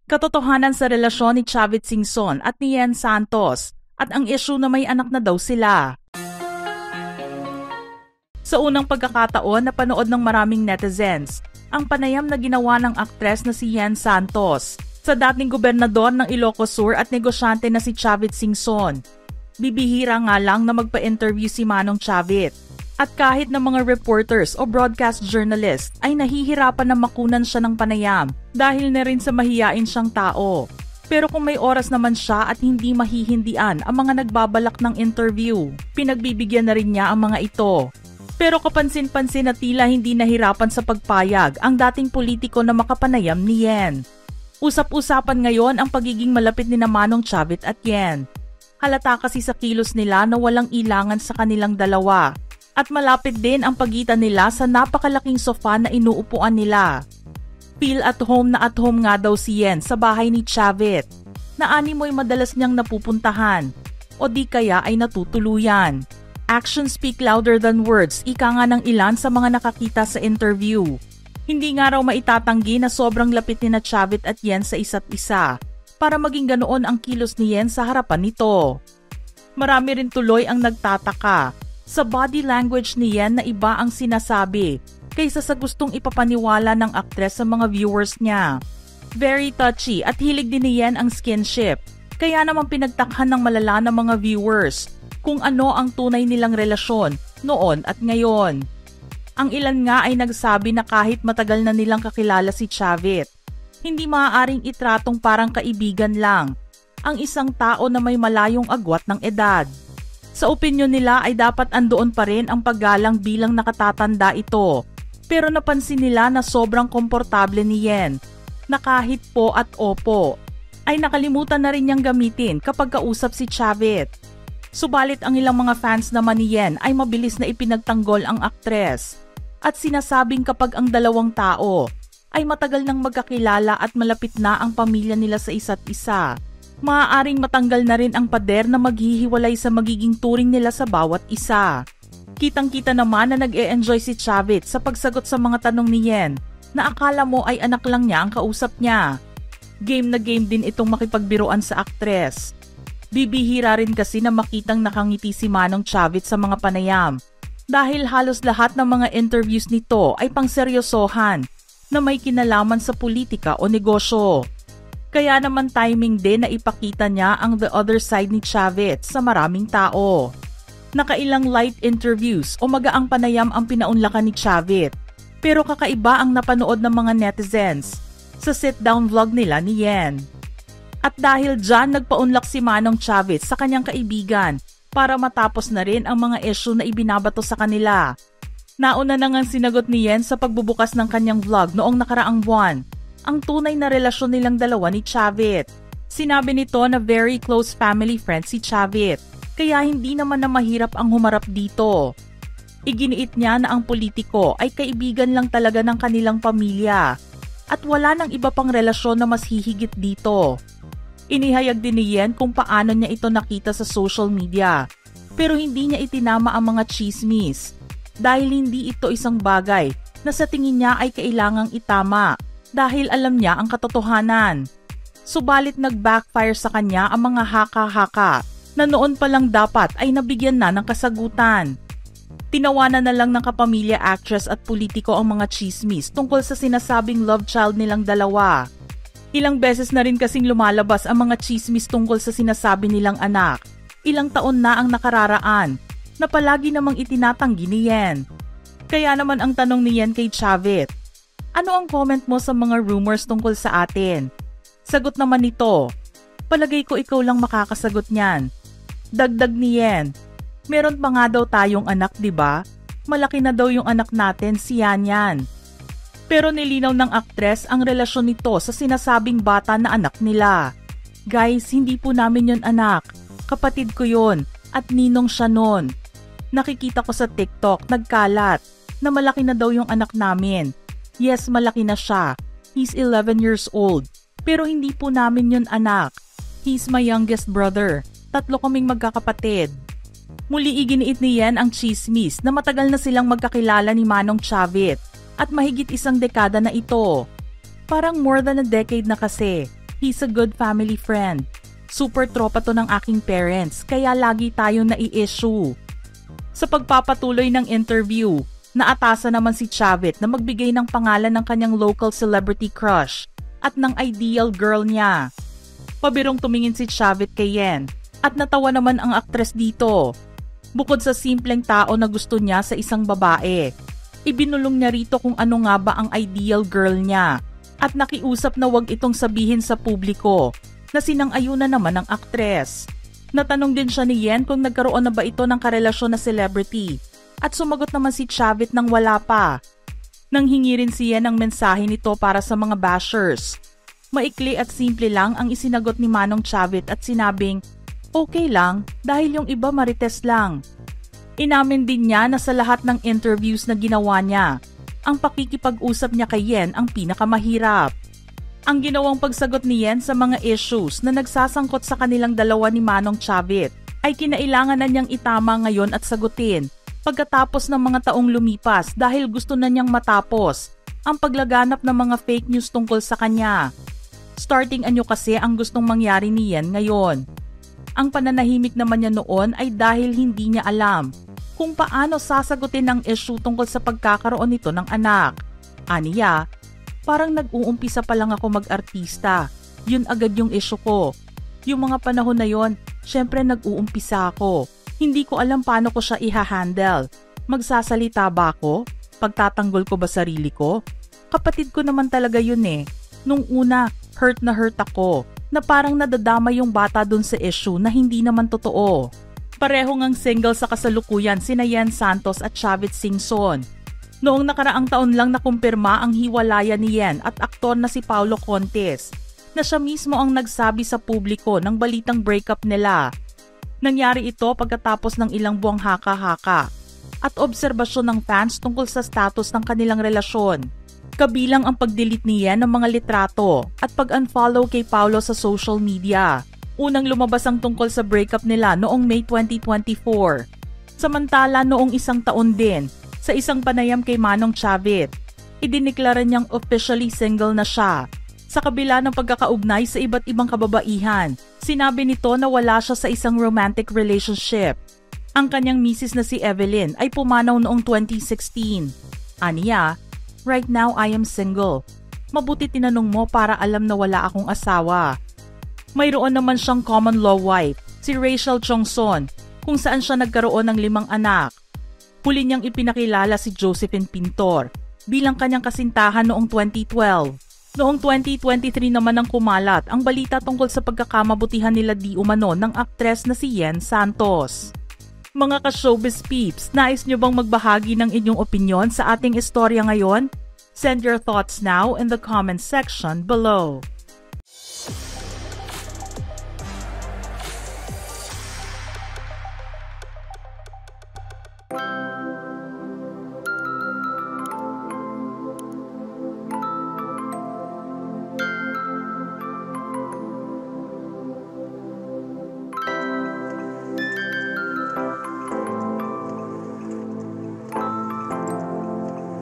katotohanan sa relasyon ni Chavit Singson at ni Yen Santos at ang issue na may anak na daw sila. Sa unang pagkakataon na panood ng maraming netizens, ang panayam na ginawa ng aktres na si Yen Santos sa dating gobernador ng Ilocos Sur at negosyante na si Chavit Singson. Bibihira nga lang na magpa-interview si Manong Chavit. At kahit na mga reporters o broadcast journalist ay nahihirapan na makunan siya ng panayam dahil na rin sa mahiyain siyang tao. Pero kung may oras naman siya at hindi mahihindian ang mga nagbabalak ng interview, pinagbibigyan na rin niya ang mga ito. Pero kapansin-pansin na tila hindi nahirapan sa pagpayag ang dating politiko na makapanayam ni Yen. Usap-usapan ngayon ang pagiging malapit ni Manong Chavit at Yen. Halata kasi sa kilos nila na walang ilangan sa kanilang dalawa. At malapit din ang pagitan nila sa napakalaking sofa na inuupuan nila. Feel at home nga daw si Yen sa bahay ni Chavit, na animoy madalas niyang napupuntahan, o di kaya ay natutuluyan. Actions speak louder than words, ika nga ng ilan sa mga nakakita sa interview. Hindi nga raw maitatanggi na sobrang lapit ni na Chavit at Yen sa isa't isa, para maging ganoon ang kilos ni Yen sa harapan nito. Marami rin tuloy ang nagtataka sa body language ni Yen na iba ang sinasabi kaysa sa gustong ipapaniwala ng aktres sa mga viewers niya. Very touchy at hilig din ni Yen ang skinship, kaya naman pinagtakhan ng malala ng mga viewers kung ano ang tunay nilang relasyon noon at ngayon. Ang ilan nga ay nagsabi na kahit matagal na nilang kakilala si Chavit, hindi maaaring itratong parang kaibigan lang ang isang tao na may malayong agwat ng edad. Sa opinyon nila ay dapat andoon pa rin ang paggalang bilang nakatatanda ito. Pero napansin nila na sobrang komportable ni Yen, na kahit po at opo, ay nakalimutan na rin niyang gamitin kapag kausap si Chavit. Subalit ang ilang mga fans naman ni Yen ay mabilis na ipinagtanggol ang aktres. At sinasabing kapag ang dalawang tao ay matagal nang magkakilala at malapit na ang pamilya nila sa isa't isa, maaaring matanggal na rin ang pader na maghihiwalay sa magiging turing nila sa bawat isa. Kitang-kita naman na nag-e-enjoy si Chavit sa pagsagot sa mga tanong ni Yen na akala mo ay anak lang niya ang kausap niya. Game na game din itong makipagbiruan sa aktres. Bibihira rin kasi na makitang nakangiti si Manong Chavit sa mga panayam dahil halos lahat ng mga interviews nito ay pangseryosohan na may kinalaman sa politika o negosyo. Kaya naman timing din na ipakita niya ang the other side ni Chavit sa maraming tao. Nakailang light interviews o magaang panayam ang pinaunlakan ni Chavit. Pero kakaiba ang napanood ng mga netizens sa sit-down vlog nila ni Yen. At dahil dyan nagpaunlak si Manong Chavit sa kanyang kaibigan para matapos na rin ang mga issue na ibinabato sa kanila. Nauna na ngang sinagot ni Yen sa pagbubukas ng kanyang vlog noong nakaraang buwan ang tunay na relasyon nilang dalawa ni Chavit. Sinabi nito na very close family friend si Chavit, kaya hindi naman na mahirap ang humarap dito. Iginiit niya na ang politiko ay kaibigan lang talaga ng kanilang pamilya at wala nang iba pang relasyon na mas hihigit dito. Inihayag din ni Yen kung paano niya ito nakita sa social media, pero hindi niya itinama ang mga chismis dahil hindi ito isang bagay na sa tingin niya ay kailangang itama dahil alam niya ang katotohanan. Subalit nag-backfire sa kanya ang mga haka-haka na noon pa lang dapat ay nabigyan na ng kasagutan. Tinawanan na lang ng kapamilya actress at politiko ang mga chismis tungkol sa sinasabing love child nilang dalawa. Ilang beses na rin kasing lumalabas ang mga chismis tungkol sa sinasabi nilang anak. Ilang taon na ang nakararaan na palagi namang itinatanggi ni Yen. Kaya naman ang tanong ni Yen kay Chavit, ano ang comment mo sa mga rumors tungkol sa atin? Sagot naman nito, palagay ko ikaw lang makakasagot niyan. Dagdag ni Yen, meron pa nga daw tayong anak, diba? Malaki na daw yung anak natin, si Yan. Pero nilinaw ng aktres ang relasyon nito sa sinasabing bata na anak nila. Guys, hindi po namin yun anak. Kapatid ko yun at ninong siya nun. Nakikita ko sa TikTok, nagkalat, na malaki na daw yung anak namin. Yes, malaki na siya. He's 11 years old. Pero hindi po namin yun anak. He's my youngest brother. 3 kaming magkakapatid. Muli iginiit ni Yen ang chismis na matagal na silang magkakilala ni Manong Chavit at mahigit 1 dekada na ito. Parang more than a decade na kasi. He's a good family friend. Super tropa to ng aking parents, kaya lagi tayong nai-issue. Sa pagpapatuloy ng interview, naatasan naman si Chavit na magbigay ng pangalan ng kanyang local celebrity crush at ng ideal girl niya. Pabirong tumingin si Chavit kay Yen at natawa naman ang aktres dito. Bukod sa simpleng tao na gusto niya sa isang babae, ibinulong niya rito kung ano nga ba ang ideal girl niya at nakiusap na wag itong sabihin sa publiko na sinang-ayunan naman ng aktres. Natanong din siya ni Yen kung nagkaroon na ba ito ng karelasyon na celebrity at sumagot naman si Chavit nang wala pa. Nanghingi rin si Yen ng mensahe nito para sa mga bashers. Maikli at simple lang ang isinagot ni Manong Chavit at sinabing, okay lang dahil yung iba marites lang. Inamin din niya na sa lahat ng interviews na ginawa niya, ang pakikipag-usap niya kay Yen ang pinakamahirap. Ang ginawang pagsagot ni Yen sa mga issues na nagsasangkot sa kanilang dalawa ni Manong Chavit ay kinailangan na niyang itama ngayon at sagutin pagkatapos ng mga taong lumipas dahil gusto na niyang matapos ang paglaganap ng mga fake news tungkol sa kanya. Starting anyo kasi ang gustong mangyari ni Yen ngayon. Ang pananahimik naman niya noon ay dahil hindi niya alam kung paano sasagutin ang issue tungkol sa pagkakaroon nito ng anak. Aniya, parang nag-uumpisa pa lang ako mag-artista. Yun agad yung issue ko. Yung mga panahon na yon, syempre nag-uumpisa ako. Hindi ko alam paano ko siya iha-handle. Magsasalita ba ako? Pagtatanggol ko ba sarili ko? Kapatid ko naman talaga yun eh. Nung una, hurt na hurt ako. Na parang nadadama yung bata dun sa issue na hindi naman totoo. Pareho ngang single sa kasalukuyan sina Yen Santos at Chavit Singson. Noong nakaraang taon lang nakumpirma ang hiwalayan ni Yen at aktor na si Paulo Contes na siya mismo ang nagsabi sa publiko ng balitang breakup nila. Nangyari ito pagkatapos ng ilang buwang haka-haka at obserbasyon ng fans tungkol sa status ng kanilang relasyon. Kabilang ang pag-delete ni Yen ng mga litrato at pag-unfollow kay Paulo sa social media. Unang lumabas ang tungkol sa breakup nila noong May 2024. Samantala noong isang taon din, sa isang panayam kay Manong Chavit, idiniklara niyang officially single na siya. Sa kabila ng pagkakaugnay sa iba't ibang kababaihan, sinabi nito na wala siya sa isang romantic relationship. Ang kanyang misis na si Evelyn ay pumanaw noong 2016. Aniya, right now I am single. Mabuti tinanong mo para alam na wala akong asawa. Mayroon naman siyang common law wife, si Rachel Chongson, kung saan siya nagkaroon ng 5 anak. Huli niyang ipinakilala si Josephine Pintor bilang kanyang kasintahan noong 2012. Noong 2023 naman ang kumalat ang balita tungkol sa pagkakamabutihan nila di umano ng aktres na si Yen Santos. Mga ka-showbiz peeps, nais niyo bang magbahagi ng inyong opinyon sa ating istorya ngayon? Send your thoughts now in the comment section below.